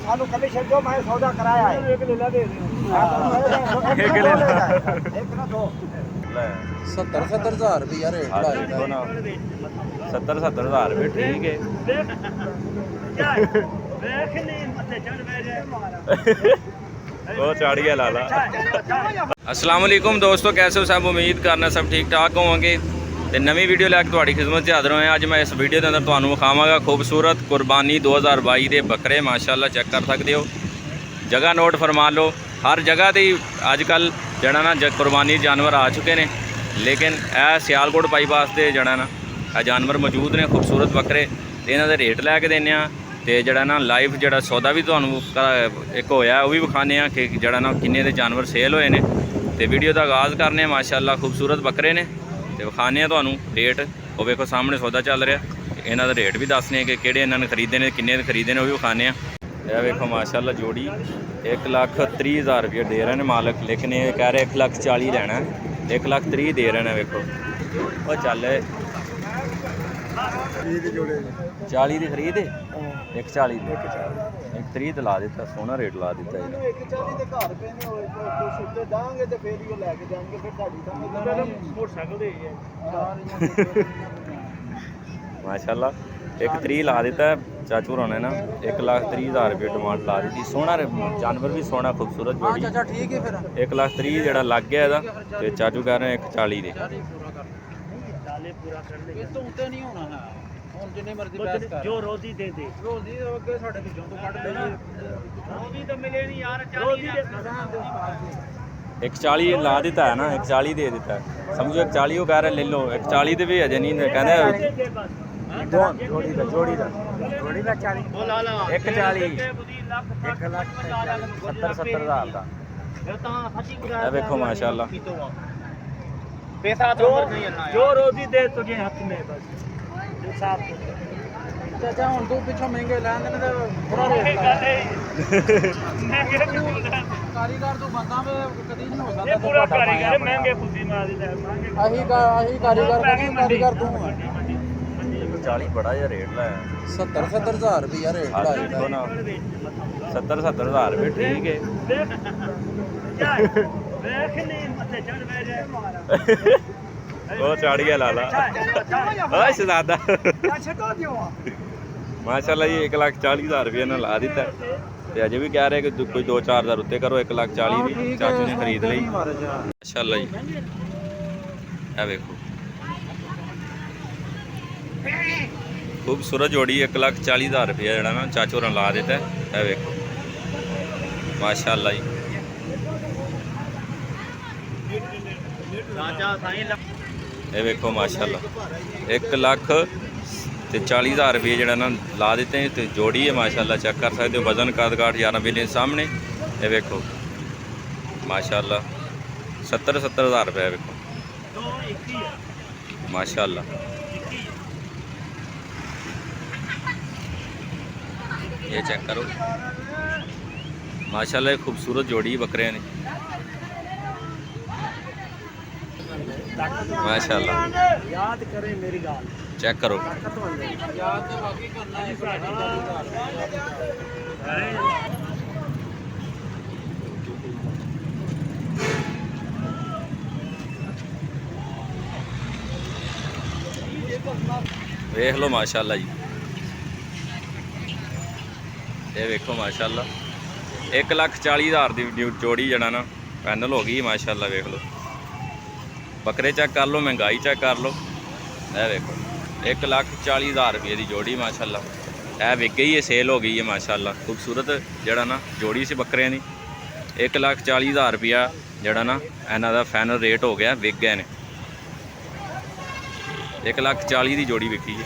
सानू कमीशन दो, मैं सौदा कराया है। एक ले ला दे रहे एक ले ला। एक ना दो 70,000 रुपया रेट देखो ना 70,000 रुपये ठीक है। वो चढ़ गया लाला। अस्सलाम वालेकुम दोस्तों, कैसे हो सब? उम्मीद करना सब ठीक ठाक होवोगे। तो नवी वीडियो लैके तुहाडी खिदमत च हाज़र होए। अज मैं इस वीडियो के अंदर तुहानू विखावांगा खूबसूरत कुरबानी 2022 के बकरे। माशाअल्लाह चेक कर सकते हो, जगह नोट फरमा लो। हर जगह ते अजकल जड़ा ना कुरबानी जानवर आ चुके हैं, लेकिन यह सियालकोट बाईपास से जड़ा ना जानवर मौजूद ने खूबसूरत बकरे। इन्हों के रेट लैके देने तो जड़ा ना लाइव जड़ा सौदा भी तुहानू एक होया वो भी विखाने कि जड़ा ना किन्ने दे जानवर सेल होए ने। तो वीडियो का आगाज़ करने माशाअल्लाह खूबसूरत बकरे ने तो विखाने तुहानू रेट। वो वेखो सामने सौदा चल रहा, इन्हों का रेट भी दसने कि किहड़े इन्होंने खरीदे ने, किन्ने खरीदे ने, वो भी विखाने। यह वेखो माशाअल्लाह जोड़ी 1,30,000 रुपये दे रहे हैं मालक, लेकिन ये कह रहे 1,40,000 लेना है। 1,30,000 दे रहे हैं। वेखो वो चल 40 की खरीद 1,40 1,30 तो ला दिता, सोहना रेट ला दिता। माशाअल्लाह 1,30 ला दिता चाचू होने ना। 1,30,000 रुपये डिमांड ला दी। सोहना जानवर भी सोहना खूबसूरत जोड़ी। 1,30,000 जड़ा लग गया ਇਹਦਾ ਤੇ चाचू कह रहे हैं 1,40 ਦੇ। जो रोजी दे दे, रोजी अगे साडे विचों तो कट ले। रोजी तो मिले नहीं यार, 1,40 ला दिता है ना, 1,40 दे दिता है। समझो 1,40 वो कह रहे ले लो, 1,40 दे भी अजे नहीं कहते। जोड़ी का 40 1,40 1,70,000 का। देखो माशाअल्लाह जो रोजी दे तुझे हाथ में बस साफ। चाचा हुन तू पिछो महंगे लाने ने थोड़ा रेट कारीगर तू बंदा में कदी नहीं हो सकता। पूरा कारीगर महंगे खुशी मार दी महंगे आही कारीगर नहीं, कारीगर तू है। 40 बड़ा या रेट लाया 70,000 रुपया रेट देखो ना 70,000 रुपये ठीक है। वो चढ़ गया लाला शहजादा। माशाअल्लाह ये 1,40,000 रुपये ने ला दिता। तो अजे भी कह रहे कि कोई 2-4 हज़ार उत्ते करो। 1,40,000 भी चाचू ने खरीद ली माशाअल्लाह जी। है वेखो खूबसूरत जोड़ी 1,40,000 रुपया जड़ा ना चाचू ने ला दिता है। वेखो माशाअल्लाह जी। ये वेखो माशाअल्लाह 1,40,000 रुपये जड़ा ना ला देते हैं। तो जोड़ी है माशाअल्लाह चेक कर सकते हो। वजन कद काट 11 बिलियन सामने। ये वेखो माशाअल्लाह 70,000 रुपये। वेखो माशाअल्लाह ये चेक करो माशाअल्लाह खूबसूरत जोड़ी बकरे ने माशाअल्लाह। याद करे मेरी गाल चेक करो याद तो बाकी करना है। देख लो माशाअल्लाह जी। ये वेखो माशाअल्लाह 1,40,000 की जोड़ी जड़ा ना फाइनल हो गई माशाअल्लाह। वेख लो बकरे चेक कर लो, महंगाई चेक कर लो। यह देखो 1,40,000 रुपये की जोड़ी माशाअल्लाह। यह विक गई है, सेल हो गई है माशाअल्लाह। खूबसूरत जड़ा ना जोड़ी सी बकरे की 1,40,000 रुपया जड़ा ना इन्हों का फाइनल रेट हो गया, विक गए ने। 1,40,000 की जोड़ी विकी है।